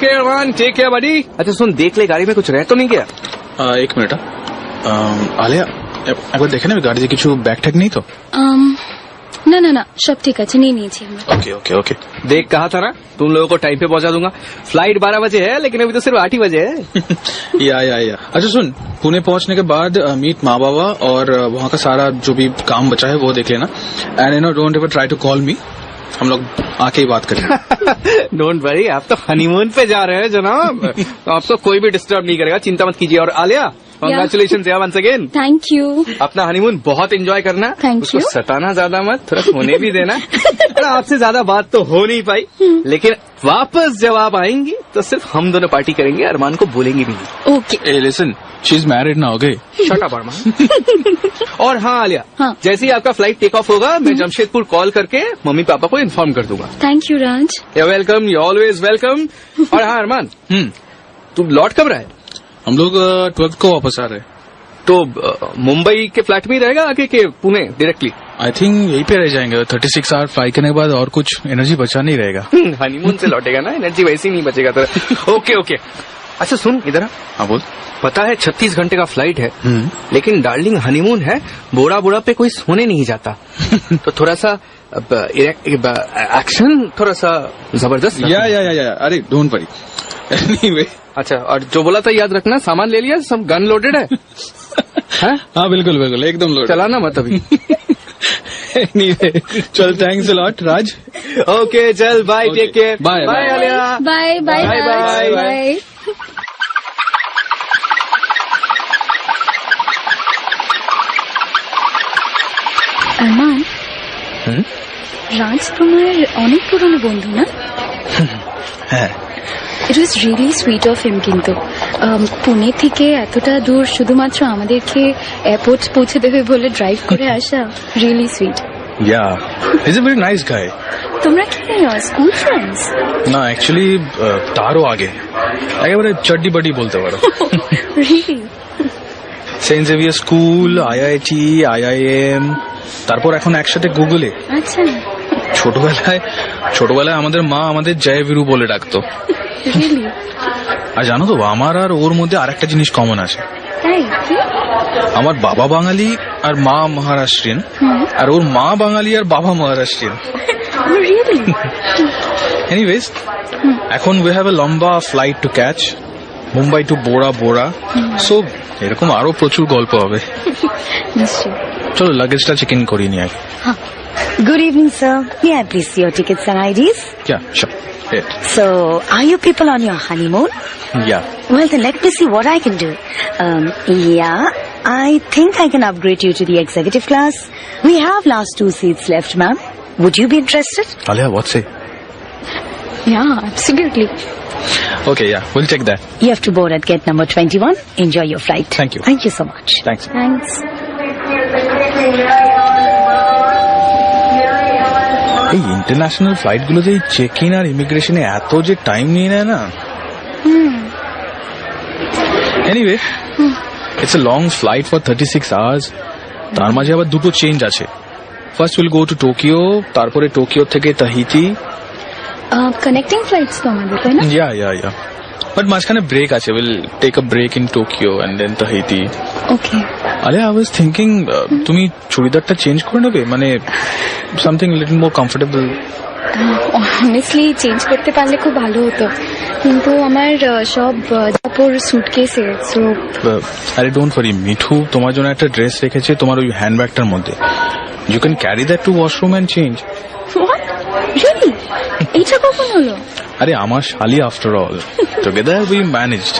Care one, take care बडी। अच्छा सुन, देख ले गाड़ी में कुछ रह तो नहीं गया? एक मिनट आलिया, একবার দেখে নেবে গাড়িতে কিছু ব্যাগ ট্যাগ নেই তো? না না না, সব ঠিক আছে, নিয়ে নিয়েছি আমরা। Okay okay okay. देख कहा था ना तुम लोगों को टाइम पे पहुंचा दूंगा। फ्लाइट 12 बजे है लेकिन अभी तो सिर्फ 8 ही बजे है। या अच्छा सुन, पुणे पहुंचने के बाद मीट माँ बाबा और वहाँ का सारा जो भी काम बचा है वो देख लेना। And you know don't ever try to call me, हम लोग आके ही बात करेंगे। डोंट वरी, आप तो हनीमून पे जा रहे हैं जनाब। आपको कोई भी डिस्टर्ब नहीं करेगा, चिंता मत कीजिए। और आलिया कांग्रेचुलेशन यार वंस अगेन। Thank you. अपना हनीमून बहुत एंजॉय करना। Thank उसको you. सताना ज्यादा मत, थोड़ा सोने भी देना। और आपसे ज्यादा बात तो हो नहीं पाई, लेकिन वापस जब आप आएंगी तो सिर्फ हम दोनों पार्टी करेंगे, अरमान को बोलेंगे भी नहीं। Okay. A listen, she is married ना, ओके? शट अप अरमान। और हाँ आलिया, हाँ। जैसे ही आपका फ्लाइट टेक ऑफ होगा मैं जमशेदपुर कॉल करके मम्मी पापा को इन्फॉर्म कर दूंगा। Thank you Raj. You welcome, you always welcome. और हाँ अरमान, तुम लौट कब रहा है? हम लोग 12th को वापस आ रहे हैं। तो मुंबई के फ्लैट में ही रहेगा आके के पुणे डायरेक्टली? आई थिंक यहीं पे रह जाएंगे। 36 आवर फ्लाई करने के बाद और कुछ एनर्जी बचा नहीं रहेगा। हनीमून से लौटेगा ना, एनर्जी वैसे ही नहीं बचेगा तेरा। Okay okay. अच्छा सुन इधर, हाँ बोल। पता है 36 घंटे का फ्लाइट है, लेकिन डार्लिंग हनीमून है, बोरा बोरा पे कोई सोने नहीं जाता। तो थोड़ा सा एक्शन थोड़ा सा जबरदस्त। या अरे डोंट वरी। एनीवे, अच्छा और जो बोला था याद रखना, सामान ले लिया, सब गन लोडेड है? हाँ बिल्कुल बिल्कुल एकदम लोड। चलाना मत अभी। एनीवे चल, thanks a lot Raj. Okay चल, bye, take care. Bye bye Alia. Bye bye Bye, Raj, bye. Bye. Arman, Raj তোমার অনেক পুরনো বন্ধু না? হ্যাঁ। It was really sweet of him. কিন্তু পুনে থেকে এতটা দূর শুধুমাত্র আমাদেরকে এয়ারপোর্ট পৌঁছে দেবে বলে ড্রাইভ করে আসা, রিয়েলি সুইট। या is a very nice guy. তোমরা কি স্কুল ফ্রেন্ডস? না অ্যাকচুয়ালি তারও আগে একেবারে চড্ডি বডি বলতে পারো। Really? Saint Xavier school, IIT, IIM, তারপর এখন একসাথে গুগলে। আচ্ছা। ছোটবেলায় আমাদের মা আমাদের জয় বীরু বলে ডাকতো। রিয়েলি? আর জানো তো, আমার আর ওর মধ্যে আরেকটা জিনিস কমন আছে। তাই কি? আমার বাবা বাঙালি আর মা মহারাষ্ট্রিয়ান, আর ওর মা বাঙালি আর বাবা মহারাষ্ট্রিয়ান। রিয়েলি? এনিওয়েজ, এখন উই হ্যাভ এ লম্বা flight to catch, Mumbai to Bora Bora. So এরকম আরো প্রচুর গল্প হবে। নিশ্চয়। চলো লাগেজটা চেক ইন করিয়ে নিয়ে আগে। Good evening, sir. May I please see your tickets and IDs? Yeah, sure. It. So, are you people on your honeymoon? Yeah. Well, then let me see what I can do. Yeah, I think I can upgrade you to the executive class. We have last 2 seats left, ma'am. Would you be interested? Alia, what's it? Yeah, absolutely. Okay, yeah, we'll check that. You have to board at gate number 21. Enjoy your flight. Thank you. Thank you so much. Thanks. Thanks. এই international flight গুলোতে এই check in আর ইমিগ্রেশনে এত যে time নিয়ে নেয় না। Anyway, it's a long flight for 36 hours. তার মাঝে আবার দুটো চেঞ্জ আছে। First will go to Tokyo, তারপরে টোকিও থেকে তাহিতি। কানেক্টিং ফ্লাইটস তো আমাদের, তাই না? ইয়া বাট মাঝখানে ব্রেক আছে। Will take a break in Tokyo and then Tahiti. Okay. আরে আই ওয়াজ থিঙ্কিং তুমি চুড়িদারটা চেঞ্জ করে নেবে, মানে something little more comfortable. Honestly change করতে পারলে খুব ভালো হতো, কিন্তু আমার সব কাপড় সুটকেসে। সো আরে ডোন্ট ওয়ারি, মিঠু তোমার জন্য একটা ড্রেস রেখেছে তোমার ওই হ্যান্ডব্যাগটার মধ্যে। You can carry that to washroom and change. What? Really? এটা কখন হলো? আরে আমার শালি after all, together we managed.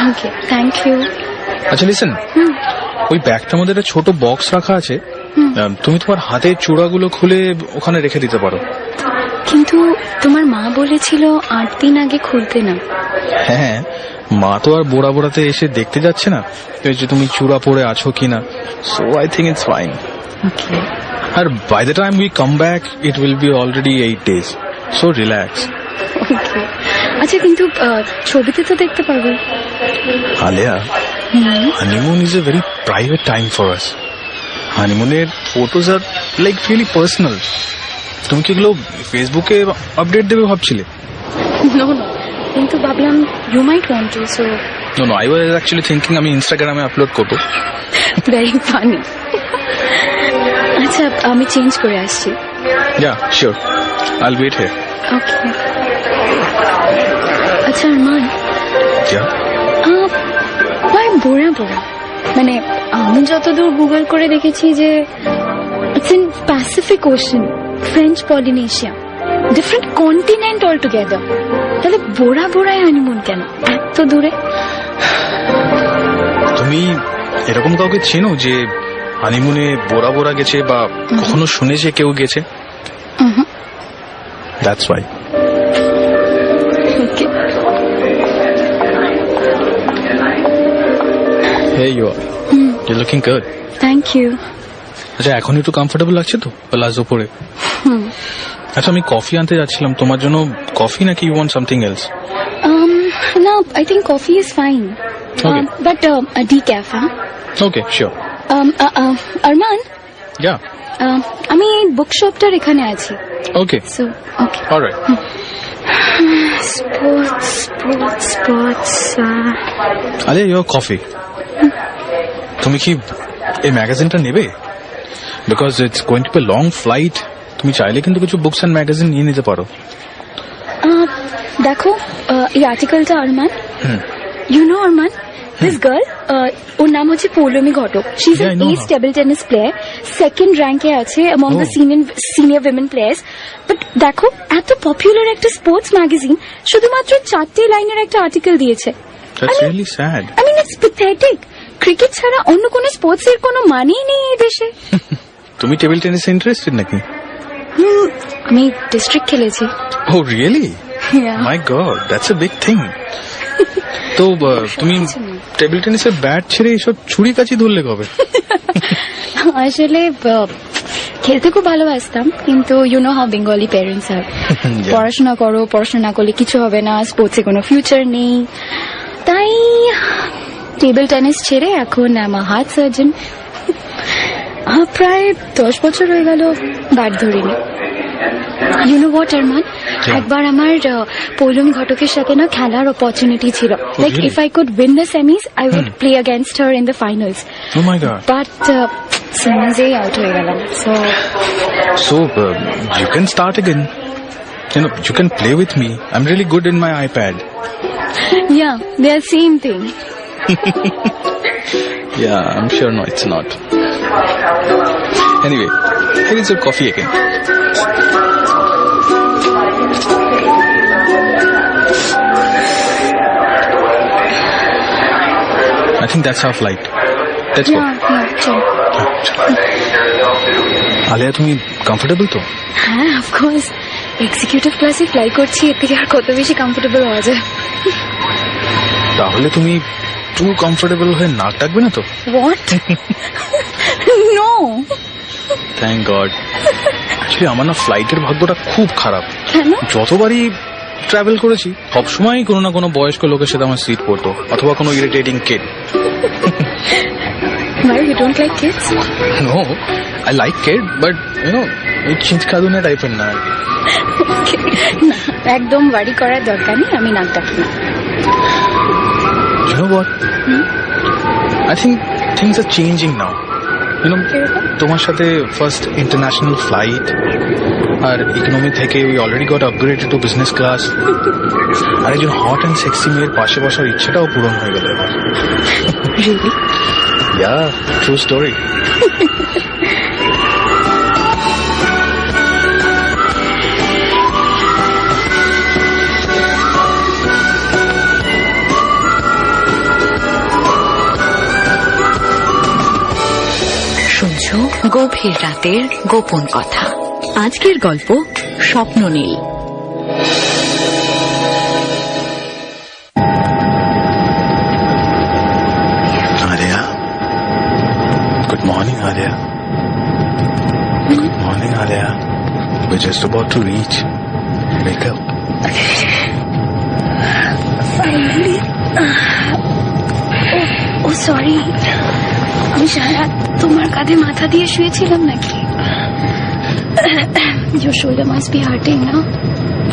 Okay, thank you. আচ্ছা লিসেন, ওই ব্যাগটার মধ্যে একটা ছোট বক্স রাখা আছে, তুমি তোমার হাতের চূড়াগুলো খুলে ওখানে রেখে দিতে পারো। কিন্তু তোমার মা বলেছিল 8 দিন আগে খুলতে না। হ্যাঁ, মা তো আর বোড়া বোড়াতে এসে দেখতে যাচ্ছে না যে তুমি চূড়া পরে আছো কিনা। So I think it's fine. Okay. আর by the time we come back it will be already 8 days. So relax. Okay. আচ্ছা, কিন্তু ছবিতে তো দেখতে পারবে। Alia, honeymoon is a very private time for us. হানিমুনের photos are like really personal. তুমি কি এগুলো ফেসবুকে আপডেট দেবে ভাবছিলে? নো নো, কিন্তু ভাবলাম you might want to, so no no, I was actually thinking আমি ইনস্টাগ্রামে আপলোড করবো। Very funny. আচ্ছা, আমি চেঞ্জ করে আসছি। Yeah sure, I'll wait here. Okay. আচ্ছা আরমান, ইয়া ভাই বোরা বোরা, মানে আমি যতদূর গুগল করে দেখেছি যে it's in Pacific ocean, French Polynesia, different continent all together. তাহলে বোরা বোরায় হানিমুন কেন এত দূরে? তুমি এরকম কাউকে চেনো যে হানিমুনে বোরা বোরা গেছে বা কখনো শুনেছে কেউ গেছে? That's why. Okay. Hey you are, you looking good. Thank you. আচ্ছা, এখন একটু কমফোর্টেবল লাগছে তো প্লাজো পরে? আচ্ছা, আমি কফি আনতে যাচ্ছিলাম, তোমার জন্য কফি নাকি you want something else? No, I think coffee is fine. Okay. But a decaf, huh? Okay sure. Arman, yeah আমি এই বুকশপটার এখানে আছি। Okay So, okay. Alright. Sports. আরে ইয়োর কফি। তুমি কি এই ম্যাগাজিনটা নেবে? Because it's going to be long flight. তুমি চাইলে কিন্তু কিছু বুকস অ্যান্ড ম্যাগাজিন নিয়ে নিতে পারো। দেখো, এই আর্টিকেলটা Arman, you know Arman, this girl, ওর নাম হচ্ছে Poulami Ghatak. She is Yeah, I an know as her. Table tennis player, second র্যাঙ্কে আছে among the senior women players. But দেখো, এত পপুলার একটা স্পোর্টস ম্যাগাজিন শুধুমাত্র 4টে লাইনের একটা আর্টিকেল দিয়েছে। That's really sad. I mean, it's pathetic. Cricket ছাড়া অন্য কোনো স্পোর্টস এর কোনো মানেই নেই এই দেশে। তুমি টেবিল টেনিসে ইন্টারেস্টেড নাকি? আমি ডিস্ট্রিক্ট খেলেছি। Oh really? My god, that's a big thing. তো তুমি টেবিল টেনিসের ব্যাট ছেড়ে এইসব ছুরি কাচি ধরলে কবে? আসলে খেলতে খুব ভালোবাসতাম, কিন্তু you know how Bengali parents আর, পড়াশোনা করো, পড়াশোনা না করলে কিছু হবে না, স্পোর্টসে কোনো ফিউচার নেই, তাই টেবিল টেনিস ছেড়ে এখন আমার হার্ট সার্জন। প্রায় 10 বছর হয়ে গেল ব্যাট ধরিনি। ইউ নো হোয়াট আরমান, একবার আমার পৌলমী ঘটকের সাথে না খেলার অপরচুনিটি ছিল। Like really? If I could win the semis, I would play against her in the finals. Oh my god. But সেমিসেই আউট হয়ে গেলাম। So you can start again. You know, you can play with me. I'm really good in my iPad. Yeah, they are same thing. Yeah, I'm sure no, it's not. Anyway, here is your coffee again. I think that's our flight. Let's go. চলো। আলিয়া, তুমি comfortable তো? হ্যাঁ, of course, executive ক্লাসে fly করছি, এর থেকে আর কত বেশি কমফোর্টেবল হওয়া যায়? তাহলে তুমি টু কমফোর্টেবল হয়ে নাক ডাকবে না তো? What? No. Thank god. Actually আমার না ফ্লাইটের ভাগ্যটা খুব খারাপ। কেন? যতবারই ট্রাভেল করেছি সবসময় কোনো না কোনো বয়স্ক লোকের সাথে আমার সিট পড়তো, অথবা কোনো irritating kid. Why you don't like kids? No, I like kid, but you know, এই চিঁচকাদুনে টাইপের না। না, একদম ওয়ারি করার দরকার নেই, আমি নাক ডাকি না। You know what? I think things are changing now. You know, তোমার সাথে ফার্স্ট ইন্টারন্যাশনাল ফ্লাইট, আর ইকোনমি থেকে we already got upgraded to business class, আর একজন হট অ্যান্ড সেক্সি মেয়ের পাশে বসার ইচ্ছেটাও পূরণ হয়ে গেল এবার। Really? Yeah, true story. শুনছো গভীর রাতের গোপন কথা। আজকের গল্প Swapnanil. Arya. Good morning, Arya. Good morning, Arya. We're just about to reach. Wake up. Finally. Oh, sorry. আমি সারা তোমার কাঁধে মাথা দিয়ে শুয়েছিলাম নাকি? Your shoulder must be hurting, no?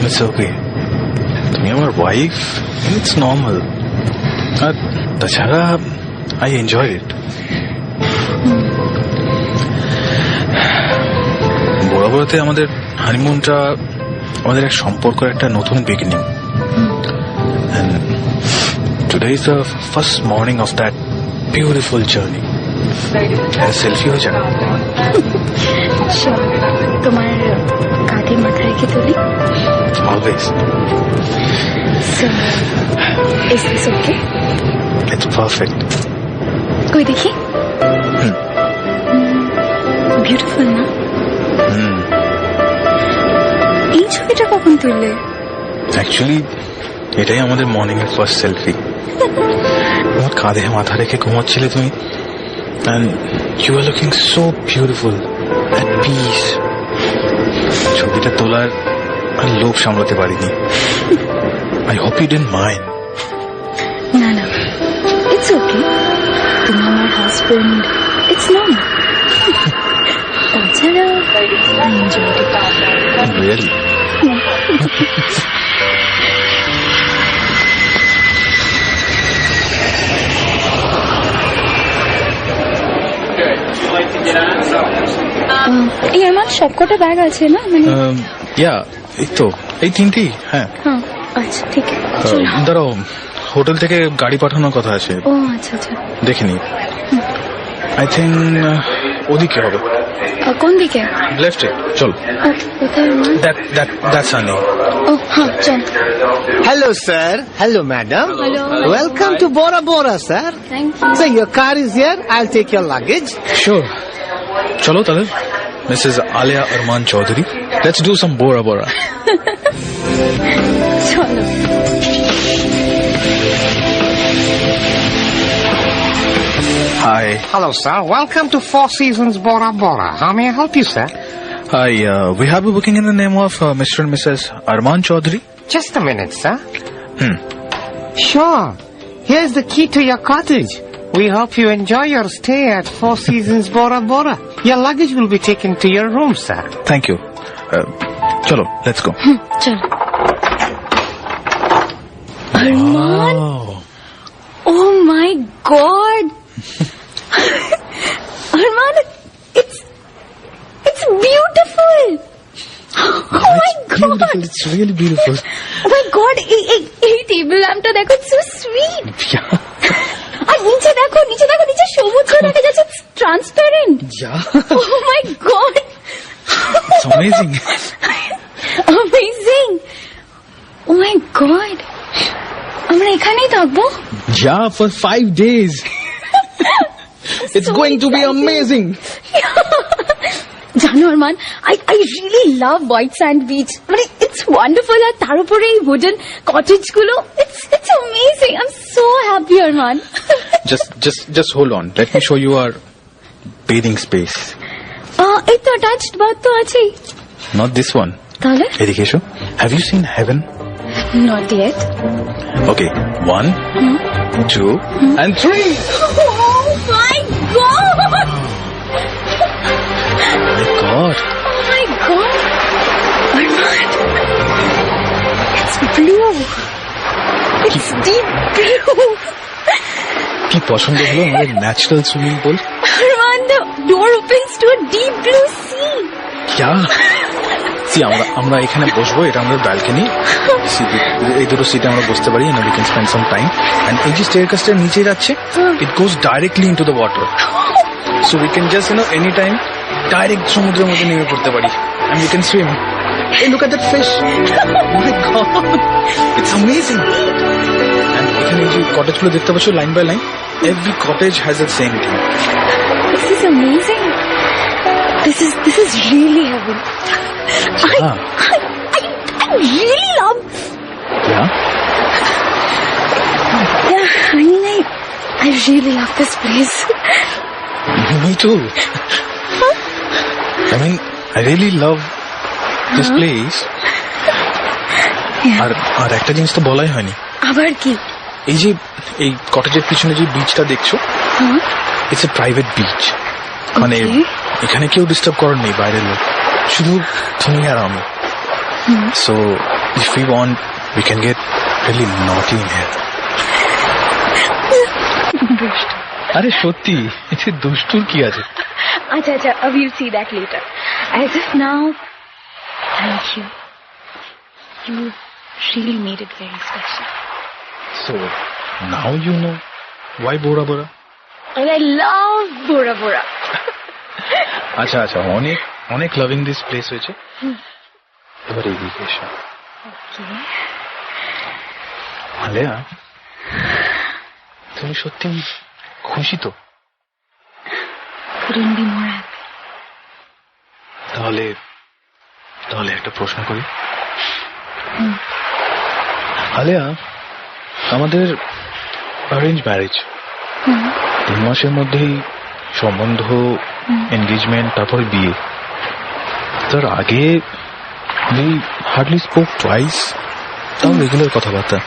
It's okay. তুমি আমার ওয়াইফ, ইটস নর্মাল। আর তাছাড়া আই এনজয় ইট। বরাবরতে আমাদের হানিমুনটা আমাদের এক সম্পর্কের একটা নতুন beginning. Today is the first morning of that beautiful journey. Selfie হয়ে যাবে। তোমার কাঁধে মাথা রেখে তুলি। Always. So, is this okay? It's perfect. কই দেখি। বিউটিফুল না? এই ছবিটা কখন তুললে? অ্যাকচুয়ালি এটাই আমাদের মর্নিং এর ফার্স্ট সেলফি। আমার কাঁধে মাথা রেখে ঘুমাচ্ছিলে তুমি, and you are looking so beautiful, at peace. ছবিটা তোলার আর লোভ সামলাতে পারিনি। I hope you didn't mind. না না, ইটস ওকে। তুমি আমার হাজবেন্ড, ইটস নর্মাল। তাছাড়া আই এনজয় ইট। Really? এই আমার সবকটা ব্যাগ আছে না, মানে এই তো এই তিনটেই। হ্যাঁ, হ্যাঁ আচ্ছা ঠিক আছে। দাঁড়াও, হোটেল থেকে গাড়ি পাঠানোর কথা আছে, ও আচ্ছা আচ্ছা, দেখিনি। আই থিঙ্ক ওদিকে হবে। কোন দিকে? লেফটে চল। কোথায়? That's Annie. ও হ্যাঁ চল। Hello, sir. Hello, madam. Hello. Welcome to Bora Bora, sir. Thank you. So your car is here. I'll take your luggage. Sure. চলো তাহলে, Mrs. Alia Arman Chaudhary. Let's do some Bora Bora. চলো। Hi. Hello, sir. Welcome to Four Seasons Bora Bora. How may I help you, sir? Hi. We have a booking in the name of Mr. and Mrs. Arman Chaudhary. Just a minute, sir. Hmm. Sure. Here's the key to your cottage. We hope you enjoy your stay at Four Seasons Bora Bora. Your luggage will be taken to your room, sir. Thank you. Chalo, let's go. চলো। Arman, oh my god. Arman, it's beautiful. Oh my god. It's really beautiful. Oh my god, এই table ল্যাম্পটা দেখো, so sweet. Yeah. আর নিচে দেখো, নিচে সমুদ্র দেখা যাচ্ছে, transparent. Yeah. Oh my god. It's amazing. Amazing. Oh my god. আমরা এখানেই থাকবো? Yeah, for 5 days. It's going to be amazing. জানো Arman, I really love white sand beach. মানে it's wonderful, আর তার উপরে এই wooden cottage গুলো, it's amazing. I'm so happy Arman. Just hold on. Let me show you our bathing space. এই তো attached bath তো আছেই। Not this one. তাহলে? এদিকে এসো. Have you seen heaven? Not yet. Okay. 1, 2, and 3. Oh my god. My God. Oh my god. Arman. It's blue. It's deep blue. কি পছন্দ হলো আমাদের natural swimming pool. Arman, the door opens to a deep blue sea. Yeah. See, আমরা এখানে বসবো, এটা আমাদের balcony. এই দুটো সিটে আমরা বসতে পারি, and we can spend some time. And এই যে স্টেয়ারকেসটা নিচে যাচ্ছে, it goes directly into the water. So we can just, any time direct সমুদ্রের মধ্যে নেমে পড়তে পারি, and we can swim. Hey, look at that fish. Oh my God. It's amazing. And এখানে এই যে কটেজগুলো দেখতে পাচ্ছ line by line, every cottage has the same thing. This is amazing. This is really heaven. Yeah. I really love. Yeah. Yeah, I mean, I really love this place. Me too. I mean, I really love this place. আর একটা জিনিস তো বলাই হয়নি। আবার কি? এই যে এই কটেজের পিছনে যে বিচটা দেখছো, ইটস এ প্রাইভেট বিচ। মানে এখানে কেউ ডিস্টার্ব করার নেই, বাইরের লোক, শুধু তুমি আর আমি। So if you want we can get really naughty in here. আরে সত্যি এতে দুষ্টুর কি আছে? আচ্ছা আচ্ছা, we'll see that later. As of now, thank you. You really made it very special. So now you know why Bora Bora. And I love Bora Bora. আচ্ছা আচ্ছা, অনেক অনেক লাভিং দিস প্লেস হয়েছে, এবার এদিকে এসো। Okay. আলেয়া, তুমি সত্যি খুশি তো? Couldn't be more happy. তাহলে তাহলে একটা প্রশ্ন করি। আলেয়া, আমাদের অ্যারেঞ্জ ম্যারেজ, 3 মাসের মধ্যেই সম্বন্ধ, এনগেজমেন্ট, তারপরে বিয়ে। তার আগে we hardly spoke twice, তাও রেগুলার কথাবার্তা।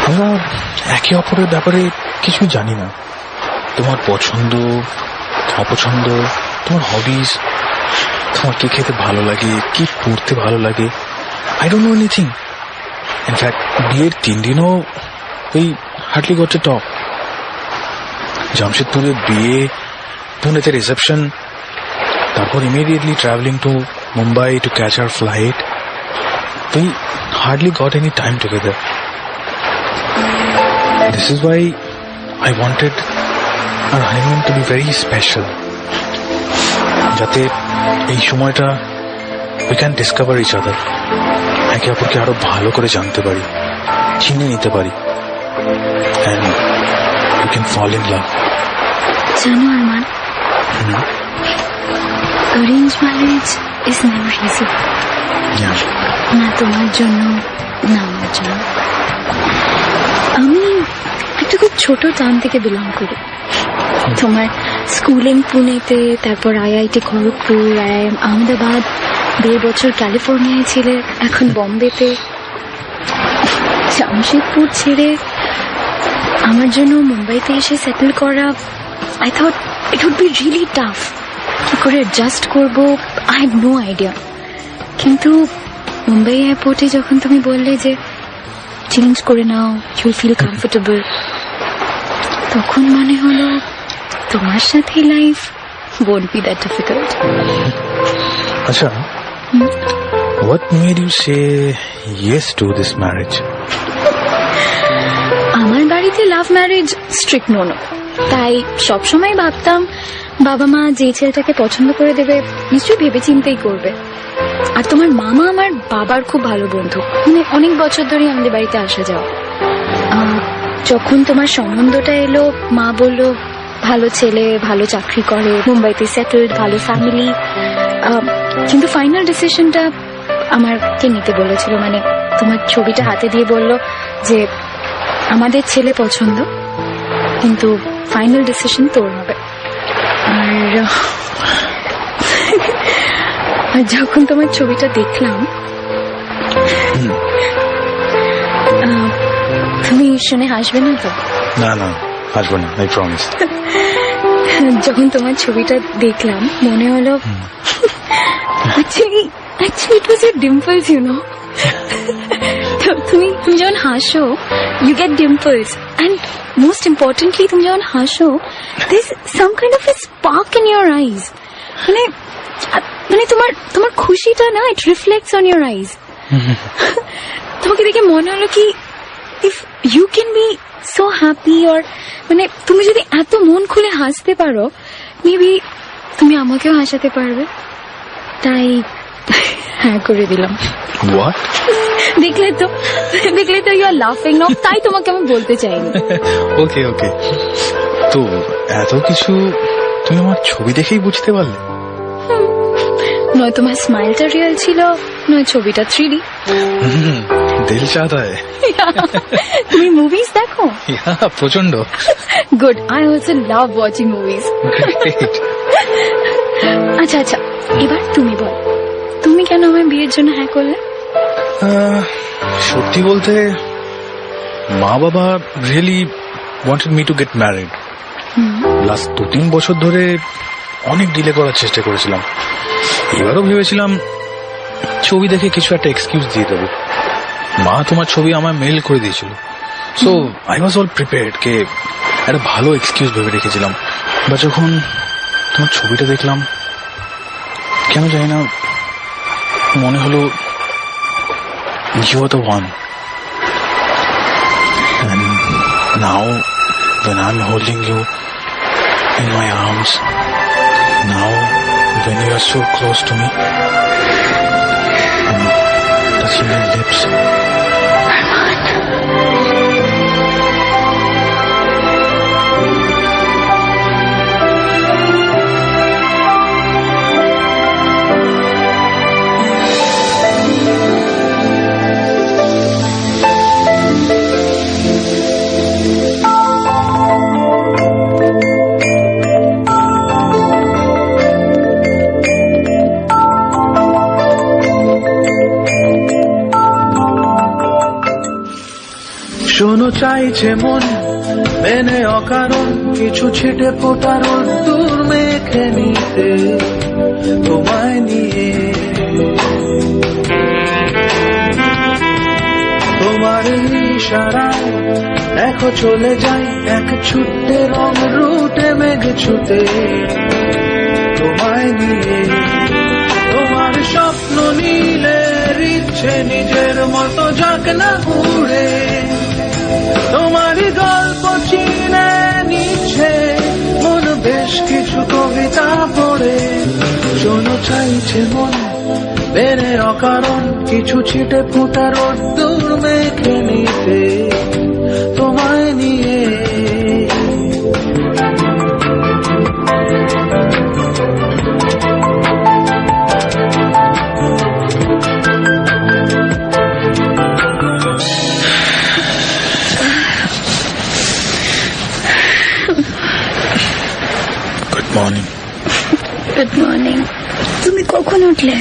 আমরা একে অপরের ব্যাপারে কিছু জানি না, তোমার পছন্দ অপছন্দ, তোমার হবিজ, তোমার কি খেতে ভালো লাগে, কি পড়তে ভালো লাগে, I don't know anything. In fact বিয়ের 3 দিনও ওই হার্ডলি গট টু টক। জামশেদপুরে বিয়ে, পুনেতে রিসেপশন, তারপর immediately travelling to Mumbai to catch hour flight. We hardly got any time together. This is why I wanted our honeymoon to be very special. যাতে এই সময়টা we can discover each other, একে অপরকে আরো ভালো করে জানতে পারি, চিনে নিতে পারি, and we can fall in love. জানো Arman, arrange marriage is never easy. Yeah. না তোমার জন্য, না আমার জন্য। আমি একটা খুব ছোট টাউন থেকে বিলং করি। তোমার স্কুলিং পুনেতে, তারপর আইআইটি খড়গপুর, আইআইএম আহমেদাবাদ, 1.5 বছর ক্যালিফোর্নিয়ায় ছিলে, এখন বম্বেতে। জামশেদপুর ছেড়ে আমার জন্য মুম্বাইতে এসে সেটেল করা, I thought it would be really tough. কি করে অ্যাডজাস্ট করবো, আই হ্যাভ নো আইডিয়া। কিন্তু মুম্বাই এয়ারপোর্টে যখন তুমি বললে যে চেঞ্জ করে নাও, ইউল ফিল কমফোর্টেবল, তখন মনে হলো তোমার সাথে life won't be that difficult. আচ্ছা, what made you say yes to this marriage? আমার বাড়িতে লাভ ম্যারেজ স্ট্রিক্ট নো, তাই সবসময় ভাবতাম বাবা মা যে ছেলেটাকে পছন্দ করে দেবে নিশ্চয়ই ভেবেচিন্তেই করবে। আর তোমার মামা আমার বাবার খুব ভালো বন্ধু, মানে অনেক বছর ধরে আমাদের বাড়িতে আসা যাওয়া। যখন তোমার সম্বন্ধটা এলো, মা বলল ভালো ছেলে, ভালো চাকরি করে, মুম্বাইতে সেটেলড, ভালো ফ্যামিলি। কিন্তু ফাইনাল ডিসিশনটা আমাকে নিতে বলেছিল, মানে তোমার ছবিটা হাতে দিয়ে বলল যে আমাদের ছেলে পছন্দ, কিন্তু ফাইনাল ডিসিশন তোর হবে। আর যখন তোমার ছবিটা দেখলাম, তুমি শুনে হাসবে না তো? না না, আসবো না, আই প্রমিস। যখন তোমার ছবিটা দেখলাম মনে হলো actually it was your dimples, you know. তুমি যখন হাসো, you get dimples, and most importantly তুমি যখন হাসো, there's some kind of a spark in your eyes. মানে তোমার খুশিটা না, it reflects on your eyes. তোমাকে দেখে মনে হলো কি if you can be so happy, or মানে তুমি যদি এত মন খুলে হাসতে পারো, মেবি তুমি আমাকেও হাসাতে পারবে। তাই হ্যাঁ করে দিলাম। What? দেখলে তো ইউ আর লাফিং না, তাই তোমাকে আমি বলতে চাইনি। ওকে ওকে, তো এত কিছু তুমি আমার ছবি দেখেই বুঝতে পারলে? নয় তোমার স্মাইলটা রিয়েল ছিল, নয় ছবিটা 3D। দিল চাহতা হ্যায়। তুমি মুভিজ দেখো? প্রচন্ড। Good, I also love watching movies. আচ্ছা আচ্ছা, এবার তুমি বল, তুমি কেন আমার বিয়ের জন্য হ্যাঁ করলে? সত্যি বলতে মা বাবা really wanted me to get married. Last 2-3 বছর ধরে অনেক ডিলে করার চেষ্টা করেছিলাম। এবারও ভেবেছিলাম ছবি দেখে কিছু একটা এক্সকিউজ দিয়ে দেবো। মা তোমার ছবি আমায় মেল করে দিয়েছিল, so I was all prepared কে একটা ভালো এক্সকিউজ ভেবে রেখেছিলাম। বা যখন তোমার ছবিটা দেখলাম, কেন জানি না মনে হলো you are the one. And now when I'm holding you in my arms, now when you are so close to me, touching your lips, শোনো চাইছে মন মেনে অকারণ কিছু ছিটে ফোটার দূর মেখে নিতে তোমায় নিয়ে। তোমার ইশারায় দেখো চলে যাই এক ছুটে রং রুটে মেঘ ছুটে তোমায় নিয়ে। তোমার স্বপ্ন নীলে ইচ্ছে নিজের মতো যাক না উড়ে, তোমারই গল্প চিনে নিচ্ছে মন বেশ কিছু কবিতা পড়ে। শোনো চাইছে মন বেড়ে অকারণ কিছু ছিটে ফোটা রোদ্দুর মেখে নিতে তোমায় নিয়ে। মর্নিং। Good morning. তুমি কখন উঠলে?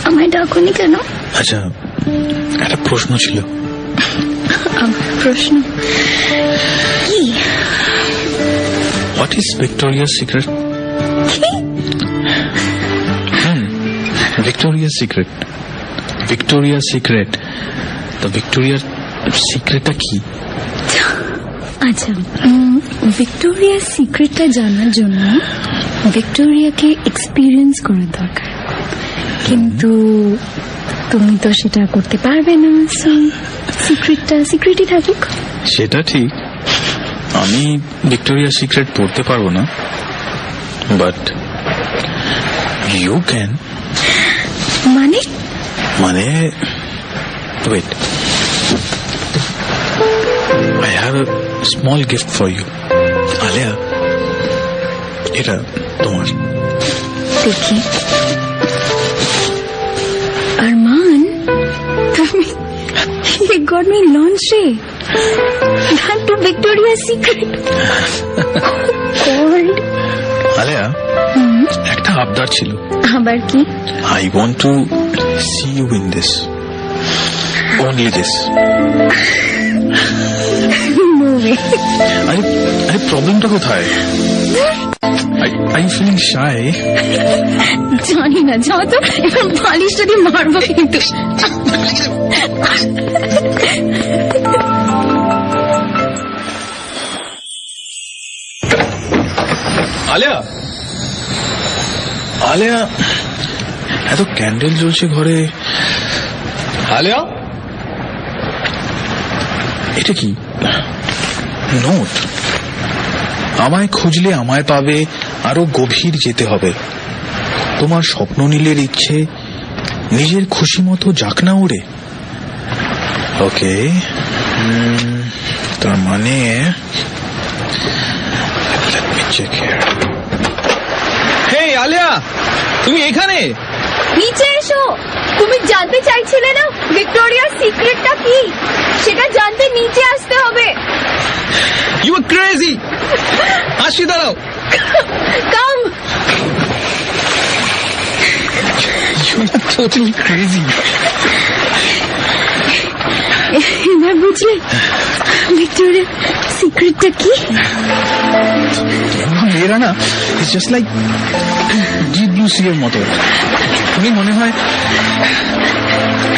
আমায় ডাকুনি কেন? আচ্ছা, একটা প্রশ্ন ছিল। প্রশ্ন কি? What is victorious secret? Victorious secret, victorious secret. তো ভিক্টোরিয়ার সিক্রেটটা কি? আচ্ছা, ভিক্টোরিয়ার সিক্রেটটা জানার জন্য ভিক্টোরিয়াকে এক্সপিরিয়েন্স করার দরকার, কিন্তু তুমি তো সেটা করতে পারবে না, সো সিক্রেটটা সিক্রেটই থাকুক। সেটা ঠিক, আমি ভিক্টোরিয়ার সিক্রেট পড়তে পারবো না, বাট ইউ ক্যান। মানে? মানে wait, I have a small gift for you. Alia, এটা তোমার। দেখি। আরমান, তুমি you got me lingerie. That to Victoria's Secret. God. Alia, একটা আবদার ছিল। আবার কি? I want to see you in this. Only this. আরে প্রবলেমটা কোথায়? Are you feeling shy? জানি না, যাও তো, এবার বালিশ যদি মারবো কিন্তু। আলিয়া, আলিয়া, এত ক্যান্ডেল জ্বলছে ঘরে। আলিয়া, এটা কি? নোট। আমায় খুঁজলে আমায় পাবে, আরো গভীর যেতে হবে। তোমার স্বপ্ন নীলের ইচ্ছে নিজের খুশি মতো যাক না উড়ে। ওকে, তার মানে হেই আলিয়া, তুমি এখানে? নিচে এসো। তুমি জানতে চাইছিলে না ভিক্টোরিয়ার সিক্রেটটা কি? সেটা জানতে নিচে আসতে হবে। You are crazy! আসি দাঁড়াও। কাম। You are totally crazy. এবার বুঝলে ভিক্টোরিয়ার সিক্রেটটা কি? মেয়েরা না, it's just like Gide blue sea এর মতো। যখনই মনে হয়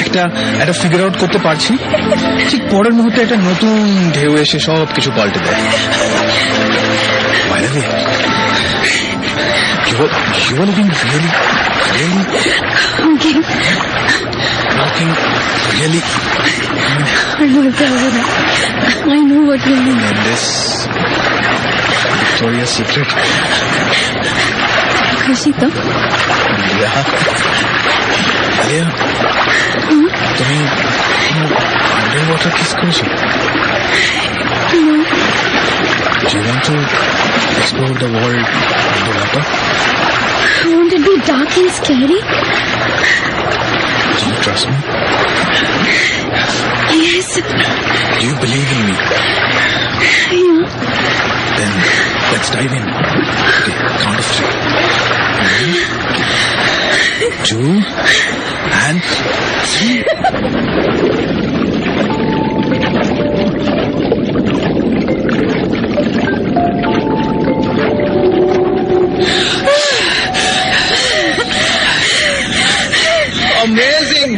একটা ফিগার আউট করতে পারছি, ঠিক পরের মুহূর্তে একটা নতুন ঢেউ এসে সব কিছু পাল্টে দেয়। By the way, you were looking really আর বলতে হবে না, I know what you mean. in this Victoria's Secret. খুশি তো? আলিয়া, তুমি আন্ডার ওয়াটার কিস করেছো? Do you want to explore the world underwater? Won't it be dark and scary? Do you trust me? Yes. Do you believe in me? Yeah. Then let's dive in. Okay, count of 3. 1, 2, and 3. Amazing!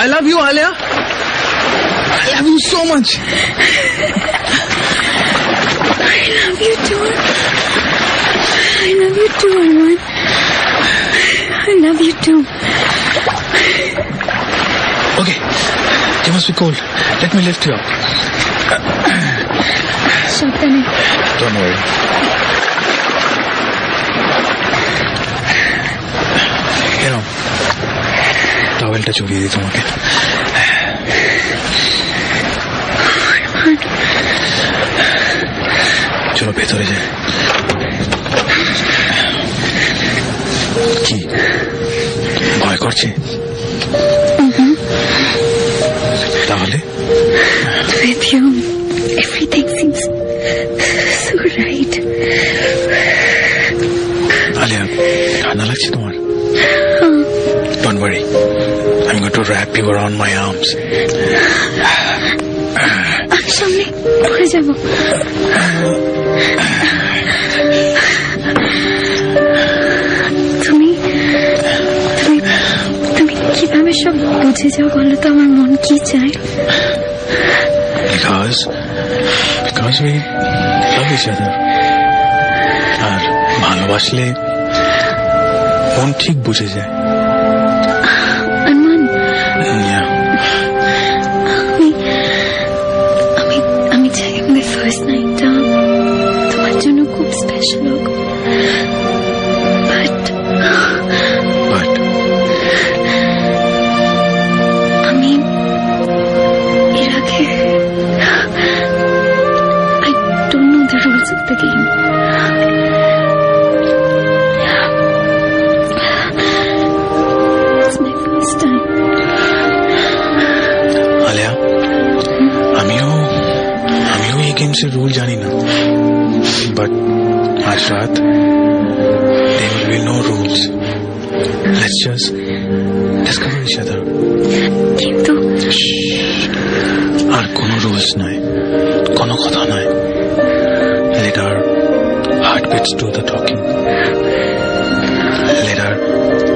I love you, Alia. I love you so much. I love you too. I love you too, Arman. I love you too. Okay, you must be cold. Let me lift you up. সাবধানে। Don't worry. এরম টাওয়েলটা চড়িয়ে দিই তোমাকে। চলো ভেতরে যাই। কি ভয় করছে? তাহলে With you, everything seems so right. Alia, ঠান্ডা লাগছে তোমার? Don't worry, I'm going to wrap you around my arms. সামনে পড়ে যাব। তুমি তুমি তুমি কিভাবে সব বুঝে যাও বলো তো, আমার মন কি চায়? Because we love each other. আর ভালোবাসলে মন ঠিক বুঝে যায়। আরমান, Yeah. আমি চাই আমাদের ফার্স্ট নাইটটা তোমার জন্য খুব স্পেশাল হোক। বাট আমি এর আগে I don't know the rules of the game. It's my first time. Alia, আমিও এই গেমসের রুল জানি না, বাট আজ রাত there will be no rules. Let's just discover each other. কিন্তু আর কোনো রুলস নয়, কোনো কথা নয়। Let our heartbeats do the talking.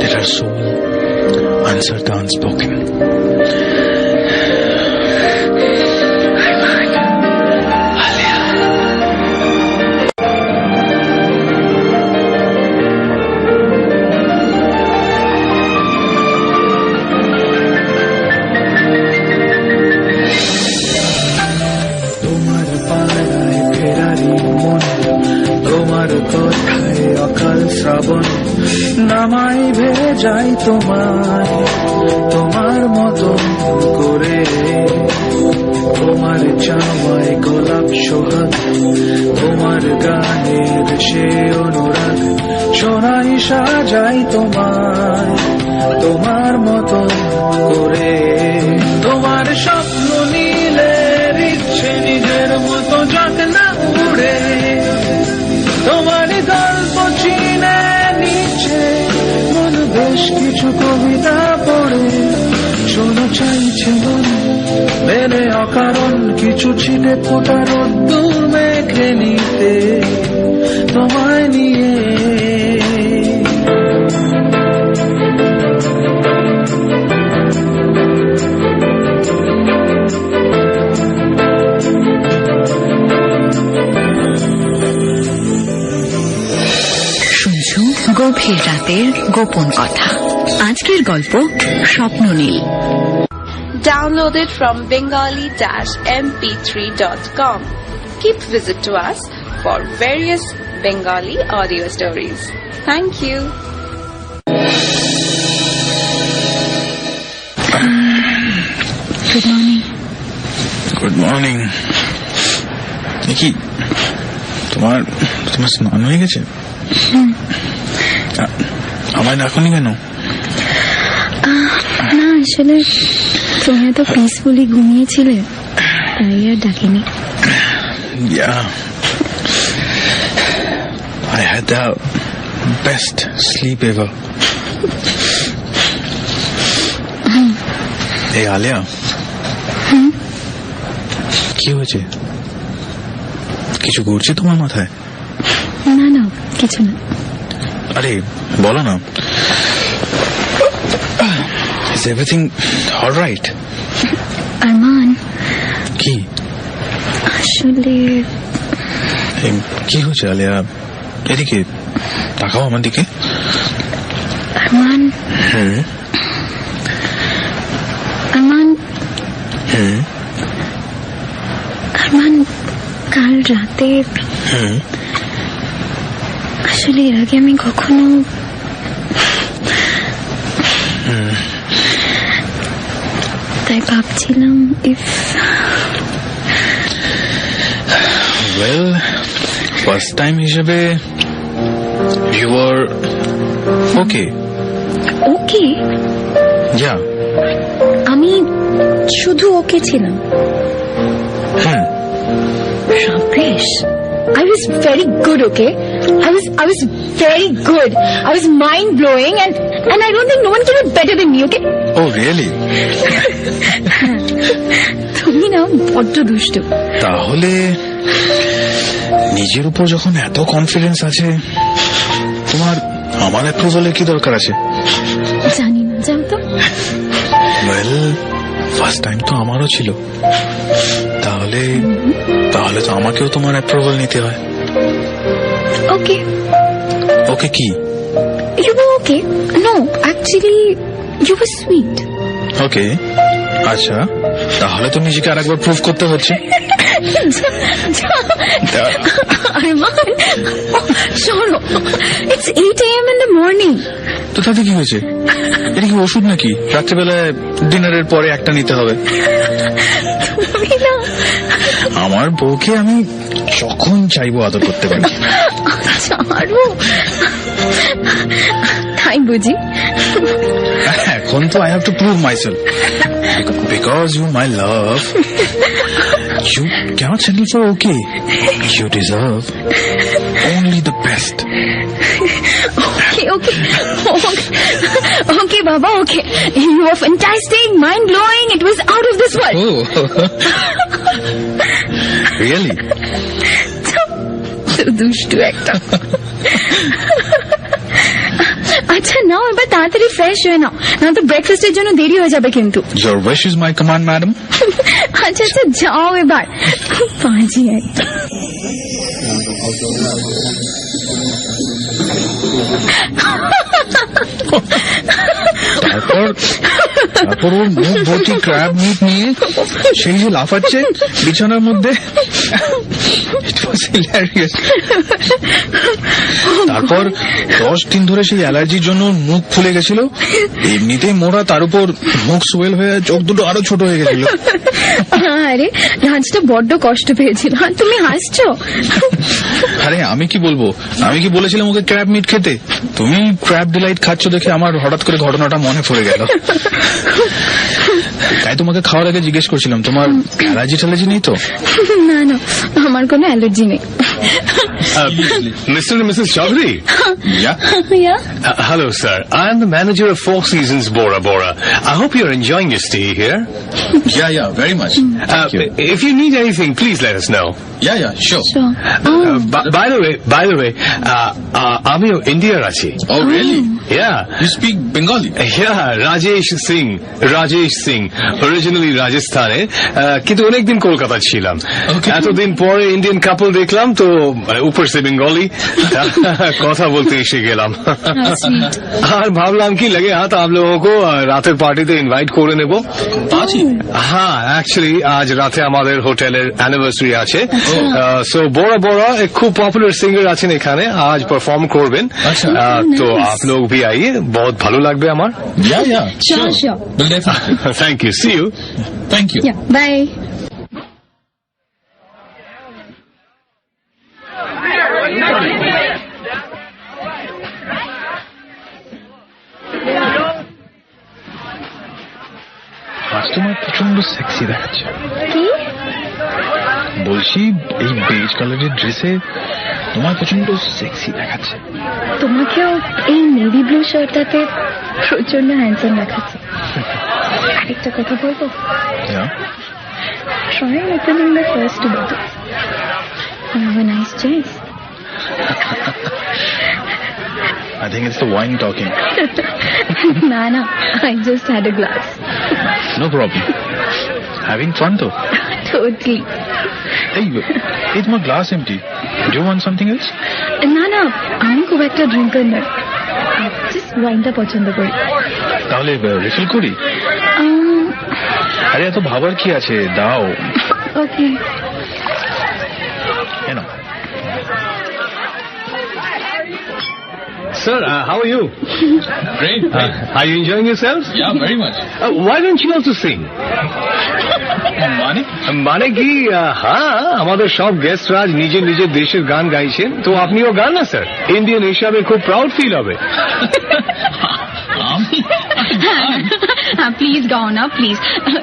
Let our soul answer the unspoken. তোমার পাড়ায় ফেরারি মন, তোমার কথায় অকাল শ্রাবণ, নামাই ভেবে যাই তোমার মতন করে। তোমার চাওয়ায় গোলাপ সোহাগ, তোমার গানের সে অনুরাগ, সোনাই সাজাই তোমার মতন করে। তোমার স্বপ্ন নীলের ইচ্ছে নিজের মতো যাক না উড়ে, তোমার গল্প চিনে নিচ্ছে মন বেশ কিছু কবিতা পড়ে। শোনো চাইছে মন মেনে অকারণ কিছু ছিটে ফোটা রোদ্দুর মেঘে নিতে তোমায় নিয়ে শুনছো গভীর রাতের গোপন কথা। আজকের গল্প Swapnanil. Downloaded from bengali-mp3.com. Keep visit to us for various Bengali audio stories. Thank you. Good morning. Good morning. দেখি তোমার স্নান হয়ে গেছে? আমায় ডাকনি কেন? না আসলে তুমি এত পিসফুলি ঘুমিয়েছিলে তাই আর ডাকিনি। Yeah. I had the best sleep ever. Hey Alia. কি হয়েছে? কিছু ঘুরছে তোমার মাথায়? না না কিছু না। আরে বলো না। Is everything all right? Arman কি আসলে কি হয়েছে আলিয়া? এদিকে তাকাও আমার দিকে। আরমান আরমান আরমান কাল রাতে আসলে এর আগে আমি কখনো তাই ভাবছিলাম ইফ Well, first time হিসেবে you were okay. Okay Yeah. আমি শুধু ওকে ছিলাম। Ramesh, I was very good, okay? I was very good. I was mind blowing and I don't think no one can do better than me, okay? Oh, really? তুমি না বড্ড দুষ্টু। তাহলে নিজের উপর যখন এত কনফিডেন্স আছে তোমার আমার অ্যাপ্রুভালের কি দরকার আছে? জানি না, যাও তো। ওয়েল ফার্স্ট টাইম তো আমারও ছিল, তাহলে তো আমাকেও তোমার অ্যাপ্রুভাল নিতে হয়। ওকে ওকে কি? You were okay. No, actually, you were sweet. ওকে আচ্ছা, তাহলে তো নিজেকে আরেকবার প্রুভ করতে হচ্ছে। Arman, সরো। It's 8 a.m. in the morning. তো তাতে কি হয়েছে? এটা কি ওষুধ নাকি রাত্রেবেলায় ডিনারের পরে একটা নিতে হবে? তুমি না আমার বউকে আমি যখন চাইবো আদর করতে পারি। ছাড়ো, তাই বুঝি। এখন তো I have to prove myself because you my love. You cannot settle for okay. You deserve only the best. Okay, Baba, okay. You were fantastic, mind-blowing. It was out of this world. Oh, really? দুষ্টু একটা। আচ্ছা নাও এবার তাড়াতাড়ি fresh হয়ে নাও, না তো ব্রেকফাস্টের জন্য দেরি হয়ে যাবে কিন্তু। Your wish is my command, madam. আচ্ছা আচ্ছা যাও এবার, পাঁজি একটা। তারপর ওর মুখ ভর্তি ক্র্যাব মিট নিয়ে সেই যে লাফাচ্ছে বিছানার মধ্যে। It was hilarious. তারপর 10 দিন ধরে সেই অ্যালার্জির জন্য মুখ ফুলে গেছিল, এমনিতেই মোড়া, তার উপর মুখ সোয়েল হয়ে চোখ দুটো আরো ছোট হয়ে গেছিল। আরে রাজটা বড্ড কষ্ট পেয়েছিল, আর তুমি হাসছো। আরে আমি কি বলবো, আমি কি বলেছিলাম ওকে ক্র্যাব মিট খেতে? তুমি ক্র্যাব ডিলাইট খাচ্ছ দেখে আমার হঠাৎ করে ঘটনাটা মনে পড়ে গেল। তাই তোমাকে খাওয়ার আগে জিজ্ঞেস করছিলাম তোমার অ্যালার্জি ট্যালার্জি নেই তো? না না, আমার কোনো অ্যালার্জি নেই। Mr. and Mrs. Chaudhary. Yeah. Yeah. Hello, sir. I am the manager of Four Seasons Bora Bora. I hope you're enjoying your stay here. Yeah, very much. Thank you. If you need anything, please let us know. Yeah, sure. Sure. By the way, আমি ইন্ডিয়ার আছি। Oh, really? Yeah. You speak Bengali? Yeah, Rajesh Singh, originally রাজস্থানে, কিন্তু অনেকদিন কলকাতা ছিলাম। Okay. এতদিন পরে Indian কাপল দেখলাম তো উপর সে বেঙ্গলি কথা বলতে এসে গেলাম। আর ভাবলাম কি लगे हाथ आप लोगों को রাতের পার্টিতে ইনভাইট করে নেব। হ্যাঁ, অ্যাকচুয়ালি আজ রাতে আমাদের হোটেলের অ্যানিভার্সারি আছে। সো বড় এক খুব পপুলার সিঙ্গার আছেন এখানে, আজ পারফর্ম করবেন। তো आप लोग भी आइए, बहुत ভালো লাগবে আমার। Yeah. Sure. Well, definitely. Thank you. See you. Thank you. Yeah. Bye. আজ তোমার প্রচন্ড সেক্সি দেখাচ্ছে। কি? বলছি এই বেজ কালারের ড্রেসে তোমার প্রচন্ড সেক্সি দেখাচ্ছে। তোমাকেও এই নেভি ব্লু শার্টটাতে প্রচন্ড হ্যান্ডসাম দেখাচ্ছে। আরেকটা কথা বলবো? Yeah. Try opening the first bottle. You have a nice choice. I think it's the wine talking. Nana, I just had a glass. No problem. Having fun though. Totally. Hey, তোমার glass empty. Do you want something else? না আমি খুব একটা drinker নই, just ওয়াইনটা পছন্দ করি। তাহলে refill করি? আরে এত ভাবার কি আছে, দাও। ওকে। কেন? Sir, how are you? Great. Are you enjoying yourself? Yeah, very much. Why don't you also sing? মানে কি, হ্যাঁ, আমাদের সব গেস্টরা নিজের দেশের গান গাইছেন, তো আপনিও গান না স্যার, ইন্ডিয়ান হিসাবে খুব প্রাউড ফিল হবে। প্লিজ গাও না, please.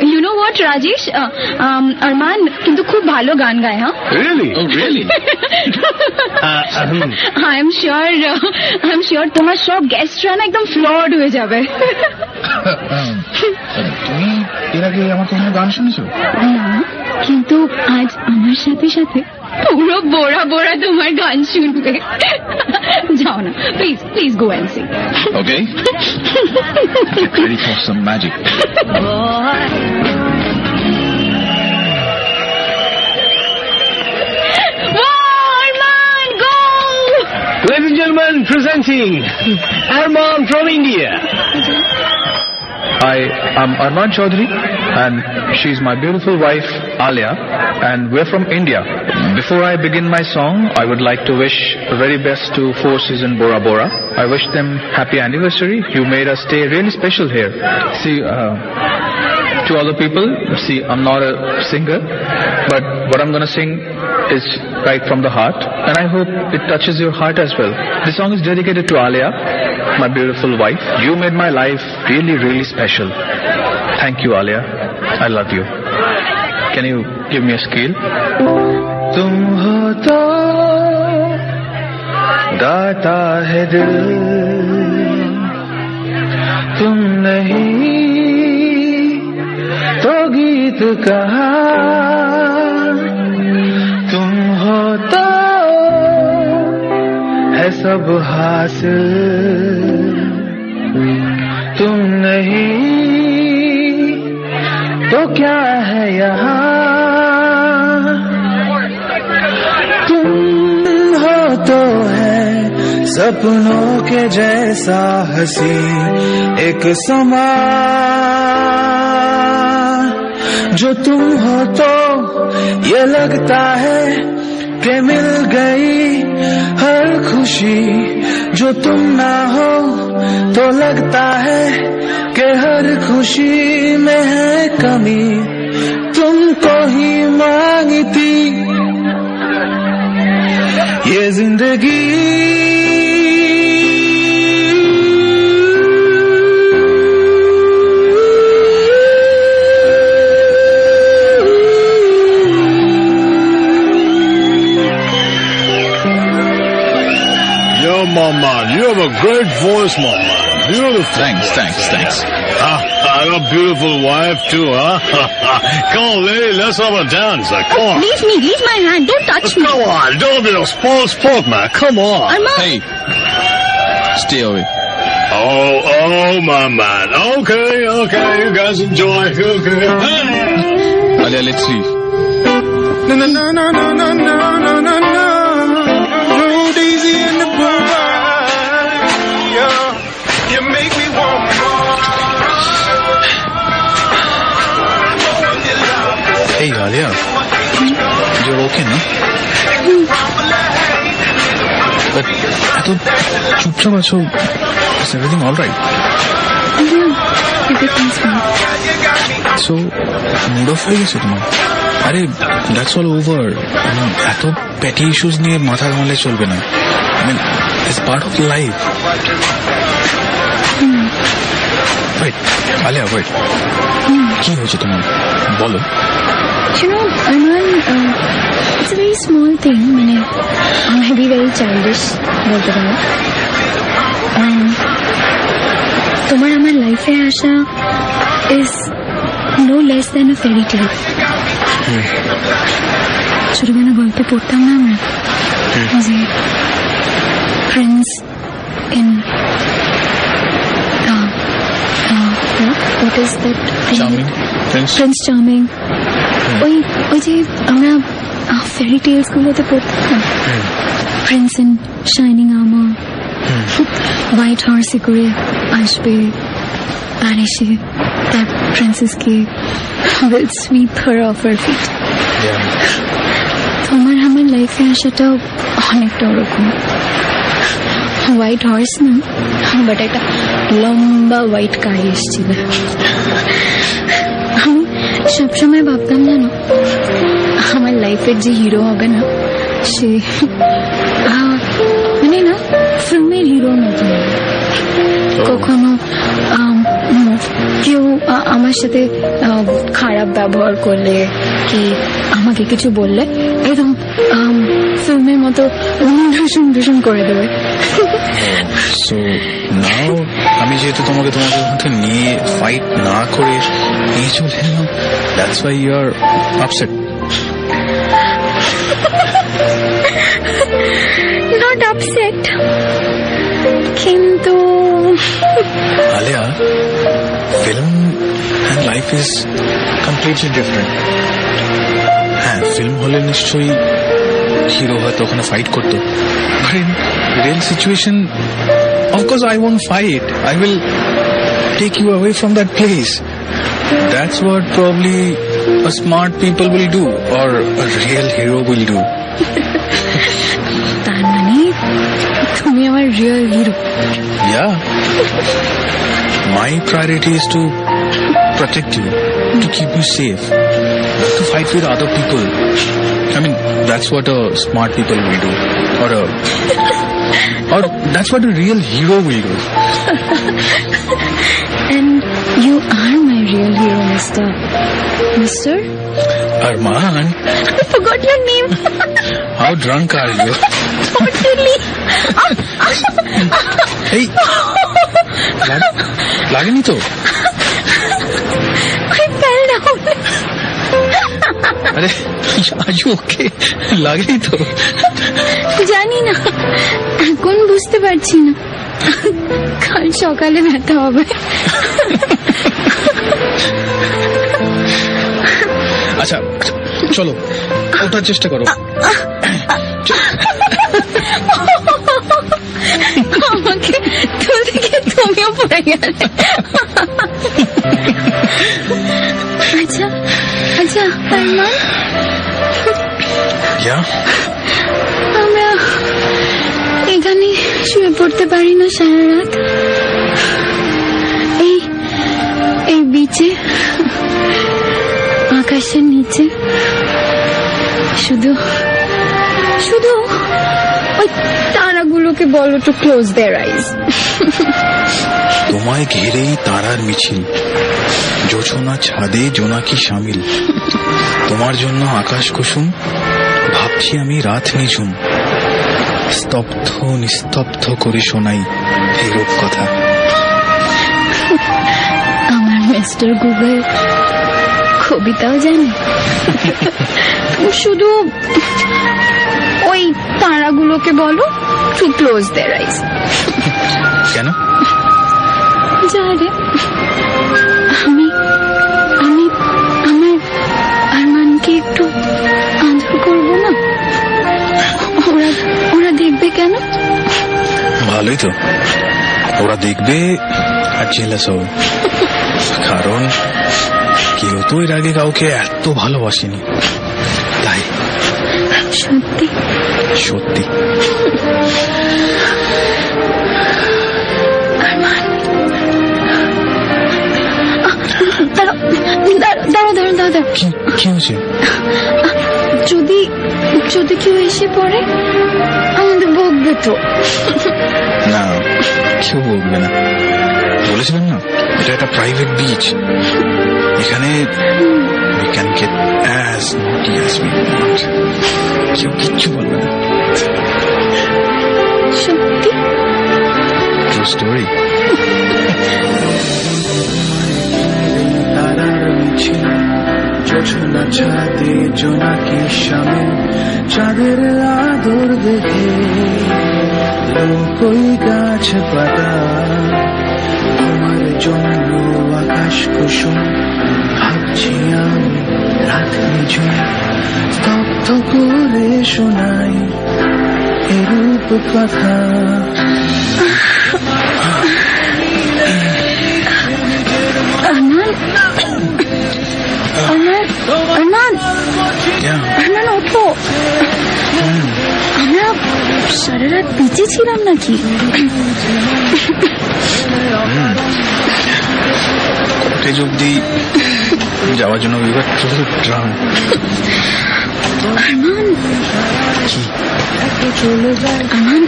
You know what Rajesh, Arman কিন্তু খুব ভালো গান গায়। হ্যাঁ, really? Oh, really? I am sure তোমার সব গেস্টরা না একদম ফ্লড হয়ে যাবে। তুমি এর আগে আমার কোনো গান শুনেছো? না, কিন্তু আজ আমার সাথে পুরো বোরা তোমার গান শুনবে। যাও না, please go and sing. Okay. Get ready for some magic. Ladies and gentlemen, presenting Arman from India. Hi, I'm Arman Chaudhary and she's my beautiful wife Alia and we're from India. Before I begin my song, I would like to wish the very best to Four Seasons Bora Bora. I wish them happy anniversary. You made us stay really special here. See, to other people, see, I'm not a singer, but what I'm gonna sing is right from the heart, and I hope it touches your heart as well. This song is dedicated to Alia, my beautiful wife. You made my life really, really special. Thank you, Alia. I love you. Can you give me a scale? तुम हो तो गाता है दिल, तुम नहीं तो गीत कहा, तुम हो तो है सब हासिल, तुम नहीं तो क्या है यहाँ, तुम हो तो है सपनों के जैसा हंसी एक समा, जो तुम हो तो ये लगता है कि मिल गई हर खुशी, जो तुम ना हो तो लगता है कि हर खुशी में है कमी, तुमको ही मांगी थी ये जिंदगी, my man. You have a great voice, my man. Beautiful. Thanks. And a beautiful wife too, huh? Come on, lady, let's have a dance. Come on. leave my hand, don't touch me. Come on, don't be a spoil sport, man. Come on. Hey, stay away. Oh, my man. Okay, you guys enjoy. Okay. Alia, let's leave. Hey, Alia, you're okay, no? But এত চুপচাপ আছো, is everything all right? Everything's fine. So, mood off হয়ে গেছে তোমার? আরে, that's all over. এত petty issues নিয়ে মাথা ঘামালে চলবে না. I mean, it's part of life. Wait, Alia, wait. কি হয়েছে তোমার? বলো. You know, Arman, it's a very small thing. মানে, I may be very childish, বলতে পারো। তোমার আমার লাইফে আসা is no less than a fairy tale. ছোটবেলা গল্পে পড়তাম না আমরা, যে Prince in what is that? Charming, Prince Charming. ওই যে আমরা ফেরি টেলস গুলোতে পড়তাম না, prince in shining armour, white হর্সে করে আসবে আর এসে তার প্রিন্সেসকে will sweep her off her feet. তোমার আমার লাইফে আসাটাও অনেকটা ওরকম, হোয়াইট হর্স না, বাট একটা লম্বা হোয়াইট গাড়ি এসেছিল। আমি সবসময় ভাবতাম জানো, আমার লাইফের যে হিরো হবে না, সে মানে না ফিল্মের হিরোর মতো না। কখনো কেউ আমার সাথে খারাপ ব্যবহার করলে কি আমাকে কিছু বললে একদম ফিল্মের মতো ভীষণ করে দেবে। So now আমি যেহেতু তোমাকে মধ্যে নিয়ে ফাইট না করে নিয়ে চলে এলাম, that's why you are upset. Not upset, কিন্তু Alia, film and life is completely different. হ্যাঁ, ফিল্ম হলে নিশ্চয়ই হিরো হয়তো ওখানে ফাইট করতো, but in real situation, of course I won't fight. I will take you away from that place. That's what probably a smart people will do, or a real hero will do. তার মানে তুমি আমার real hero. Yeah. My priority is to protect you, to keep you safe, not to fight with other people. I mean, that's what a smart people will do, or that's what a real hero will do. And you are my real hero, Mister? Arman, I forgot your name. how drunk are you? Totally. Hey, লাগেনি তো? I fell down. আরে, are you okay? লাগেনি তো? জানি না, এখন বুঝতে পারছি না, কাল সকালে ব্যথা হবে। আচ্ছা, চলো ওঠার চেষ্টা করো। আমাকে তুলতে গিয়ে তুমিও পড়ে গেলে। আচ্ছা আরমান, আমরা এখানে শুয়ে পড়তে পারি না সারা রাত? এই বিচে, আকাশের নিচে, শুধু ওই তারাগুলোকে বলো টু ক্লোজ দেয়ার আইজ। তোমায় ঘিরেই তারার মিছিল, জোছনা ছাদে জোনাকি শামিল, তোমার জন্য আকাশ কুসুম, ভাবছি আমি রাত নিঝুম, স্তব্ধ নিস্তব্ধ করে শোনাই এই রূপকথা। আমার মিস্টার গুগল কবিতাও জানে, শুধু ওই তারাগুলোকে বলো টু ক্লোজ দেয়ার আইজ। কেন? যা রে, আমি আমি আমার আরমানকে একটু আদর করবো না? ওরা ওরা দেখবে কেন? ভালোই তো, ওরা দেখবে আর জেলাস হবে, কারণ কেউ তো এর আগে কাউকে এত ভালোবাসেনি। তাই সত্যি সত্যি আরমান, দাঁড়াও দাঁড়াও দাঁড়াও দাঁড়াও, কি হয়েছে? যদি যদি কেউ এসে পড়ে আমাদের বকবে তো। না, কেউ বলবে না, বলেছিলাম না এটা একটা প্রাইভেট বিচ, এখানে we can get as naughty as we want, কেউ কিচ্ছু বলবে না। সত্যি ট্রু স্টোরি। জোছনা ছাদে জোনাকি সামনে চাঁদের আদর দেখে কই গাছ পাতা আমার জন্য আকাশ কুসুম ভাবছি আমি রাত নিঝুম স্তব্ধ করে শোনাই এরূপ কথা। আরমান, আরমান, আরমান, আরমান ওঠো। আমরা সারা রাত বিচে ছিলাম নাকি? কটেজ অব্দি যাওয়ার জন্য এবার ড্রাম। আরমান, আরমান,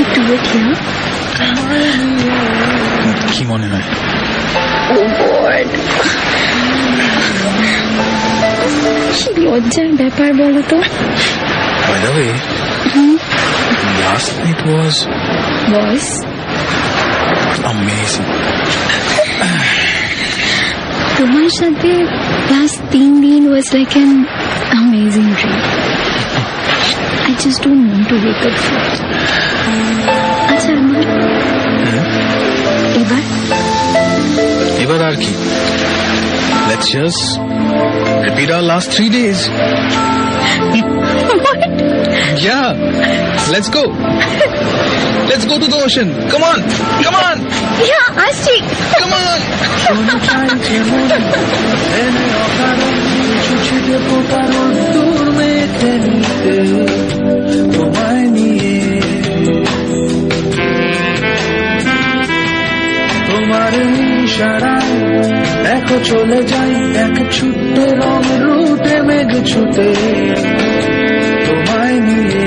একটু বসে। কি মনে হয়? ও গড, কি লজ্জার ব্যাপার বলো তো। By the way, last night was amazing. তোমার সাথে লাস্ট 3 দিন was like an amazing dream. I just don't want to wake up for it. আচ্ছা আমার এবার আর কি? Let's just repeat our last 3 days. What? Yeah, let's go. Let's go to the ocean. Come on, come on, Yeah, আসছি। come on. তোমায় নিয়ে তোমার ইশারায় দেখো চলে যাই এক ছোট্ট রং রুটে মেঘ ছুটে তোমায় নিয়ে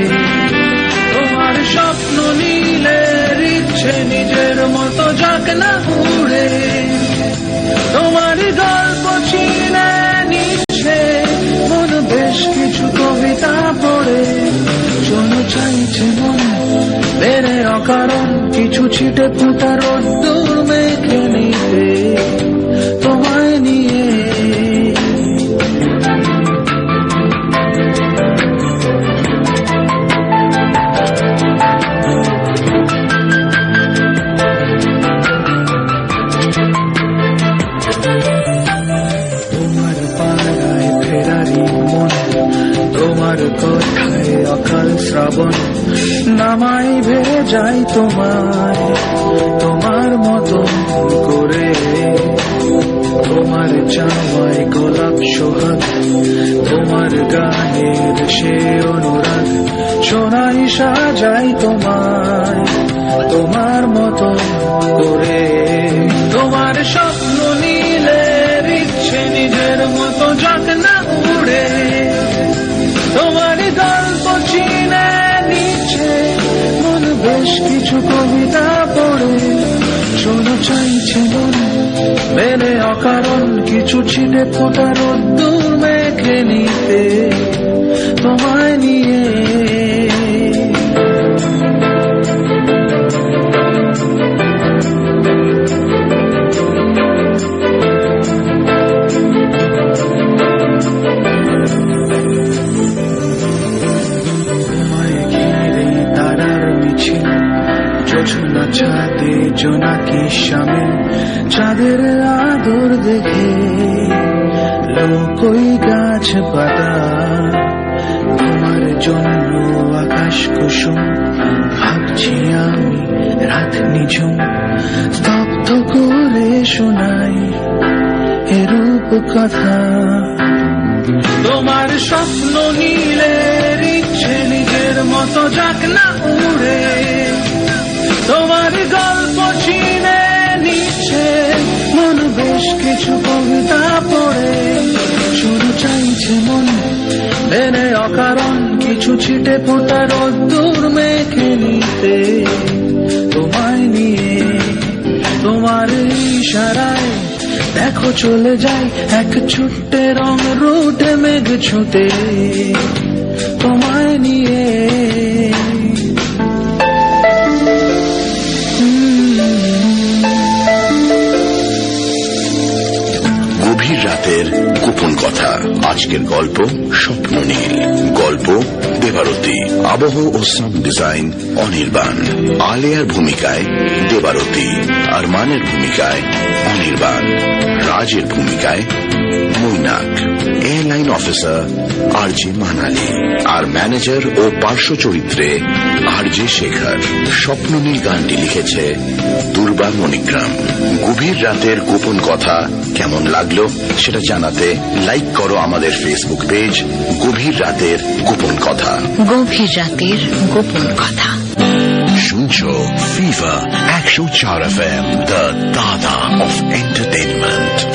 তোমার স্বপ্ন নীলের ইচ্ছে নিজের মতো যাক না উড়ে তোমার গল্প চিনে নিচ্ছে মন বেশ কিছু কবিতা পড়ে শোনো চাইছে মনে বেড়ে অকারণ কিছু ছিটে ফুটা রোদ্দুর মেখে নিতে তোমায় নিয়ে তোমার পাড়ায় ফেরারি মন তোমার কথায় অকাল শ্রাবণ নামাই ভেবে যাই তোমায় তোমার মতো করে তোমার চাওয়ায় গোলাপ সোহাগ তোমার গানের সে অনুরাগ শোনাই সাজাই তোমায় তোমার মতো করে তোমার স্বপ্ন নীলের ইচ্ছে নিজের মতো যাক না উড়ে তোমার গল্প চিনে নিচ্ছে মন বেশ কিছু কবিতা পড়ে শোনো চাইছে মন মেনে অকারণ কিছু ছিটে ফোটা রোদ্দুর মেখে নিতে তোমায় নিয়ে জোছনা ছাদে জোনাকি সামিল চাঁদের আদর দেখে লোকই গাছ পাতা তোমার জন্য আকাশ কুসুম ভাবছি আমি রাত নিঝুম স্তব্ধ করে শোনাই এরূপ কথা তোমার স্বপ্ন নীলের ইচ্ছে নিজের মতো যাক না উড়ে তোমার গল্প চিনে নিচ্ছে মন বেশ কিছু কবিতা পড়ে শুরু চাইছে মনে মেনে অকারণ কিছু ছিটে ফোটা রোদ্দুর মেখে নিতে তোমায় নিয়ে তোমার ইশারায় দেখো চলে যাই এক ছুটে রং রুটে মেঘ ছুটে তোমায় নিয়ে গভীর রাতের গোপন কথা। আজকের গল্প স্বপ্ননীল। গল্প দেবারতী। আবহ ও সাউন্ড ডিজাইন অনির্বাণ। আলেয়ার ভূমিকায় দেবারতী, আরমানের ভূমিকায় অনির্বাণ, রাজের ভূমিকায় Mainak, airline officer RJ Manali, আর ম্যানেজার ও পার্শ্ব চরিত্রে আরজে শেখর। স্বপ্ননীল গানটি লিখেছে দুর্বা মণিগ্রাম। গভীর রাতের গোপন কথা কেমন লাগলো সেটা জানাতে লাইক করো আমাদের ফেসবুক পেজ গভীর রাতের গোপন কথা। গভীর রাতের গোপন কথা শুনছো fever 104 FM, the Dada of Entertainment.